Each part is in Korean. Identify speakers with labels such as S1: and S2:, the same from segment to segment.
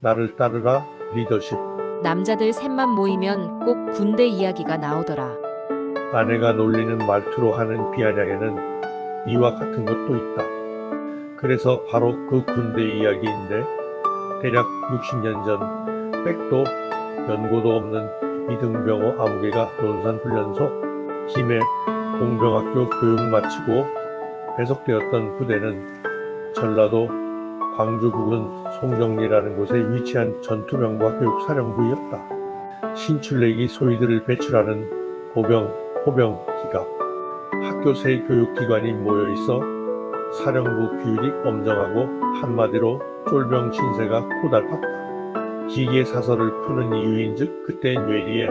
S1: 나를 따르라 리더십.
S2: 남자들 셋만 모이면 꼭 군대 이야기가 나오더라.
S1: 아내가 놀리는 말투로 하는 비아냥에는 이와 같은 것도 있다. 그래서 바로 그 군대 이야기인데 대략 60년 전 백도 연고도 없는 이등병호 아무개가 논산훈련소 김해 공병학교 교육 마치고 배속되었던 부대는 전라도 광주 부근 송정리라는 곳에 위치한 전투명과 교육사령부였다. 신출내기 소위들을 배출하는 보병, 포병 기갑, 학교 새 교육기관이 모여있어 사령부 규율이 엄정하고 한마디로 쫄병 신세가 고달팠다. 기계 사설을 푸는 이유인즉 그때 뇌리에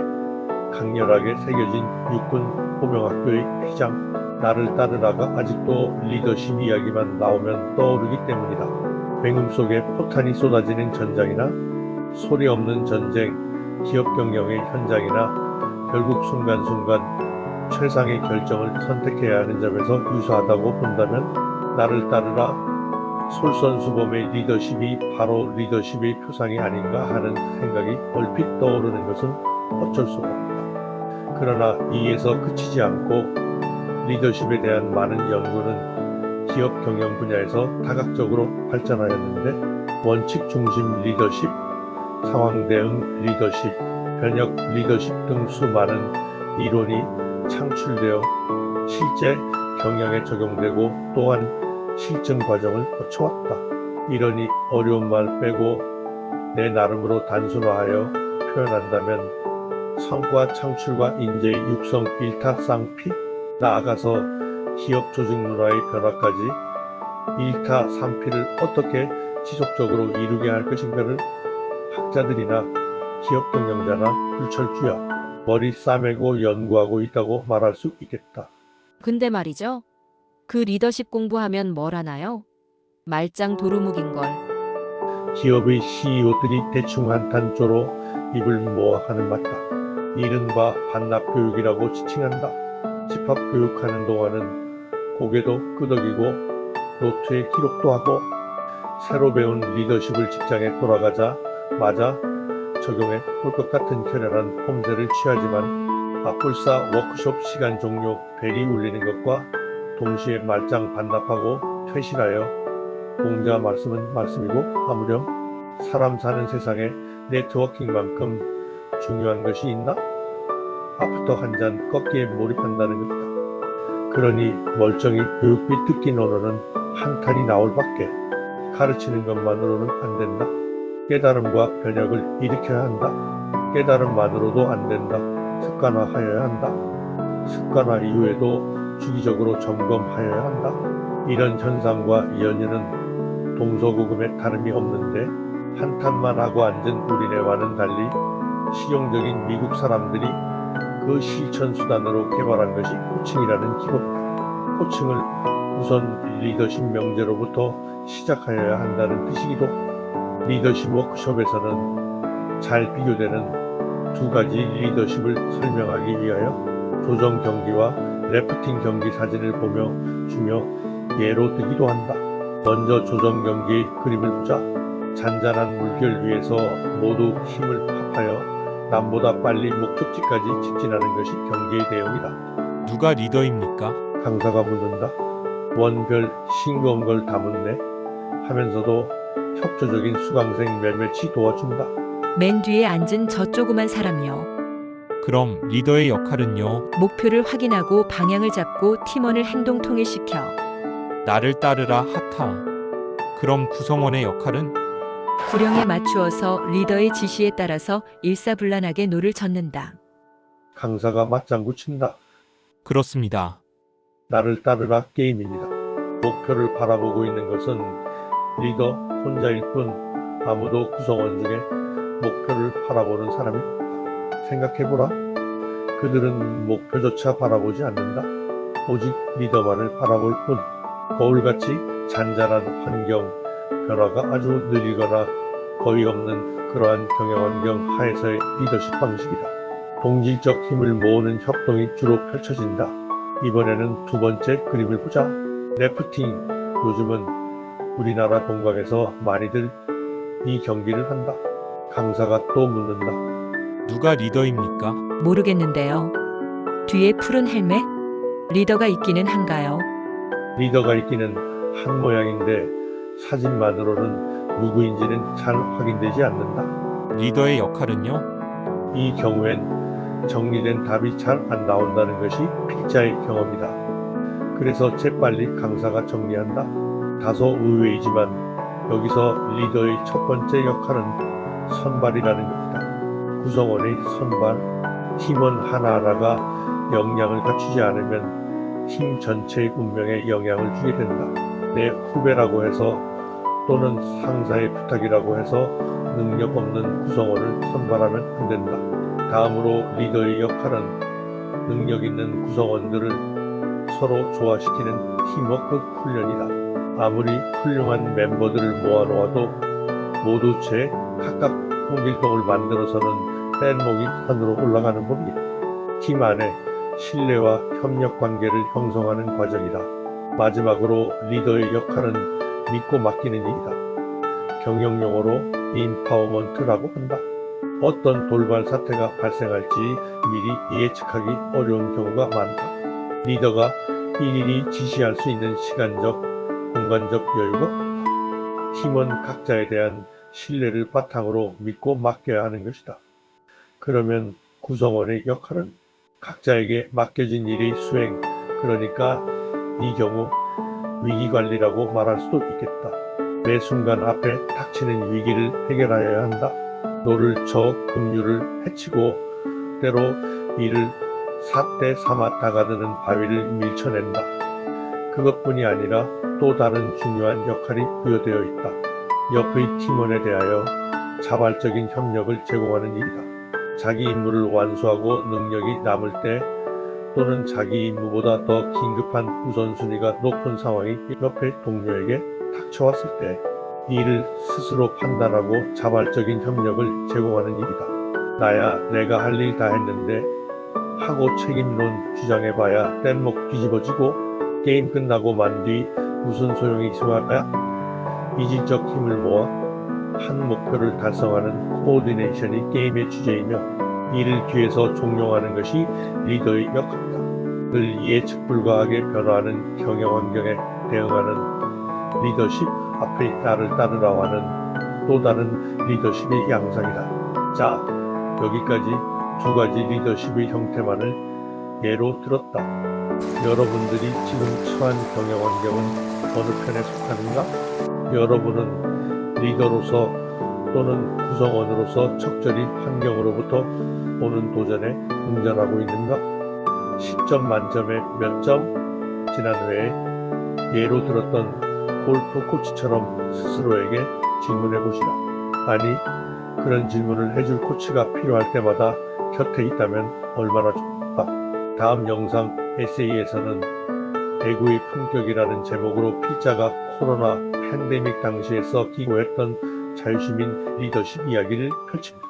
S1: 강렬하게 새겨진 육군 포병학교의 휘장 나를 따르라가 아직도 리더십 이야기만 나오면 떠오르기 때문이다. 맹음 속에 포탄이 쏟아지는 전장이나 소리 없는 전쟁, 기업 경영의 현장이나 결국 순간순간 최상의 결정을 선택해야 하는 점에서 유사하다고 본다면 나를 따르라 솔선수범의 리더십이 바로 리더십의 표상이 아닌가 하는 생각이 얼핏 떠오르는 것은 어쩔 수가 없다. 그러나 이에서 그치지 않고 리더십에 대한 많은 연구는 기업 경영 분야에서 다각적으로 발전하였는데 원칙 중심 리더십, 상황 대응 리더십, 변혁 리더십 등 수많은 이론이 창출되어 실제 경영에 적용되고 또한 실증 과정을 거쳐왔다. 이러니 어려운 말 빼고 내 나름으로 단순화하여 표현한다면 성과 창출과 인재의 육성 일타쌍피, 나아가서 기업 조직 문화의 변화까지 일타삼피를 어떻게 지속적으로 이루게 할 것인가를 학자들이나 기업 경영자나 불철주야 머리 싸매고 연구하고 있다고 말할 수 있겠다.
S2: 근데 말이죠. 그 리더십 공부하면 뭘 하나요? 말짱 도루묵인걸.
S1: 기업의 CEO들이 대충 한탄조로 입을 모아 하는 말다. 이른바 반납교육이라고 지칭한다. 집합교육하는 동안은 고개도 끄덕이고 노트에 기록도 하고 새로 배운 리더십을 직장에 돌아가자마자 적용해 볼 것 같은 결연한 폼새를 취하지만 맞불사 워크숍 시간 종료 벨이 울리는 것과 동시에 말짱 반납하고 퇴실하여 공자 말씀은 말씀이고 아무렴 사람 사는 세상에 네트워킹만큼 중요한 것이 있나? 아프터 한 잔 꺾기에 몰입한다는 것이다. 그러니 멀쩡히 교육비 뜯기 논어는 한탄이 나올 밖에 가르치는 것만으로는 안 된다. 깨달음과 변혁을 일으켜야 한다. 깨달음만으로도 안 된다. 습관화하여야 한다. 습관화 이후에도 주기적으로 점검하여야 한다. 이런 현상과 연유는 동서고금에 다름이 없는데 한탄만 하고 앉은 우리네와는 달리 실용적인 미국 사람들이 그 실천 수단으로 개발한 것이 코칭이라는 기법이다. 코칭을 우선 리더십 명제로부터 시작하여야 한다는 뜻이기도. 리더십 워크숍에서는 잘 비교되는 두 가지 리더십을 설명하기 위하여 조정 경기와 래프팅 경기 사진을 보며 주며 예로 들기도 한다. 먼저 조정 경기의 그림을 보자. 잔잔한 물결 위에서 모두 힘을 합하여 남보다 빨리 목적지까지 직진하는 것이 경기의 내용이다.
S3: 누가 리더입니까?
S1: 강사가 묻는다. 원별 싱거운 걸 담은네 하면서도 협조적인 수강생 몇몇이 도와준다.
S4: 맨 뒤에 앉은 저 조그만 사람요.
S3: 그럼 리더의 역할은요?
S4: 목표를 확인하고 방향을 잡고 팀원을 행동 통일시켜.
S3: 나를 따르라 하타. 그럼 구성원의 역할은?
S4: 구령에 맞추어서 리더의 지시에 따라서 일사불란하게 노를 젓는다.
S1: 강사가 맞장구 친다.
S3: 그렇습니다.
S1: 나를 따르라 게임입니다. 목표를 바라보고 있는 것은 리더 혼자일 뿐 아무도 구성원 중에 목표를 바라보는 사람이 없다. 생각해보라. 그들은 목표조차 바라보지 않는다. 오직 리더만을 바라볼 뿐. 거울같이 잔잔한 환경, 변화가 아주 느리거나 거의 없는 그러한 경영 환경 하에서의 리더십 방식이다. 동질적 힘을 모으는 협동이 주로 펼쳐진다. 이번에는 두 번째 그림을 보자. 래프팅. 요즘은 우리나라 동강에서 많이들 이 경기를 한다. 강사가 또 묻는다.
S3: 누가 리더입니까?
S4: 모르겠는데요. 뒤에 푸른 헬멧? 리더가 있기는 한가요?
S1: 리더가 있기는 한 모양인데 사진만으로는 누구인지는 잘 확인되지 않는다.
S3: 리더의 역할은요?
S1: 이 경우엔 정리된 답이 잘 안 나온다는 것이 필자의 경험이다. 그래서 재빨리 강사가 정리한다. 다소 의외이지만 여기서 리더의 첫 번째 역할은 선발이라는 것이다. 구성원의 선발, 팀원 하나하나가 역량을 갖추지 않으면 팀 전체의 운명에 영향을 주게 된다. 내 후배라고 해서 또는 상사의 부탁이라고 해서 능력 없는 구성원을 선발하면 안 된다. 다음으로 리더의 역할은 능력 있는 구성원들을 서로 조화시키는 팀워크 훈련이다. 아무리 훌륭한 멤버들을 모아놓아도 모두 제 각각 홍길동을 만들어서는 뗏목이 산으로 올라가는 법이다. 팀 안에 신뢰와 협력 관계를 형성하는 과정이다. 마지막으로 리더의 역할은 믿고 맡기는 일이다. 경영용어로 인파워먼트라고 한다. 어떤 돌발 사태가 발생할지 미리 예측하기 어려운 경우가 많다. 리더가 일일이 지시할 수 있는 시간적, 공간적 여유가 없다. 팀원 각자에 대한 신뢰를 바탕으로 믿고 맡겨야 하는 것이다. 그러면 구성원의 역할은 각자에게 맡겨진 일의 수행, 그러니까 이 경우 위기관리라고 말할 수도 있겠다. 매 순간 앞에 닥치는 위기를 해결하여야 한다. 노를 저 급류를 헤치고 때로 이를 삿대 삼아 다가드는 바위를 밀쳐낸다. 그것뿐이 아니라 또 다른 중요한 역할이 부여되어 있다. 옆의 팀원에 대하여 자발적인 협력을 제공하는 일이다. 자기 임무를 완수하고 능력이 남을 때 또는 자기 임무보다 더 긴급한 우선순위가 높은 상황이 옆의 동료에게 닥쳐왔을 때 이를 스스로 판단하고 자발적인 협력을 제공하는 일이다. 나야 내가 할 일 다 했는데 하고 책임론 주장해봐야 뗏목 뒤집어지고 게임 끝나고 만 뒤 무슨 소용이 있을까야? 이질적 힘을 모아 한 목표를 달성하는 코오디네이션이 게임의 주제이며 이를 뒤에서 종용하는 것이 리더의 역할이다. 늘 예측 불가하게 변화하는 경영 환경에 대응하는 리더십, 앞에 나를 따르라고 하는 또 다른 리더십의 양상이다. 자, 여기까지 두 가지 리더십의 형태만을 예로 들었다. 여러분들이 지금 처한 경영 환경은 어느 편에 속하는가? 여러분은 리더로서 또는 구성원으로서 적절히 환경으로부터 오는 도전에 응전하고 있는가? 10점 만점에 몇 점? 지난 회에 예로 들었던 골프 코치처럼 스스로에게 질문해 보시라. 아니, 그런 질문을 해줄 코치가 필요할 때마다 곁에 있다면 얼마나 좋을까? 다음 영상 에세이에서는 배구의 품격이라는 제목으로 필자가 코로나 팬데믹 당시에 써 기고했던 자유시민 리더십 이야기를 펼칩니다.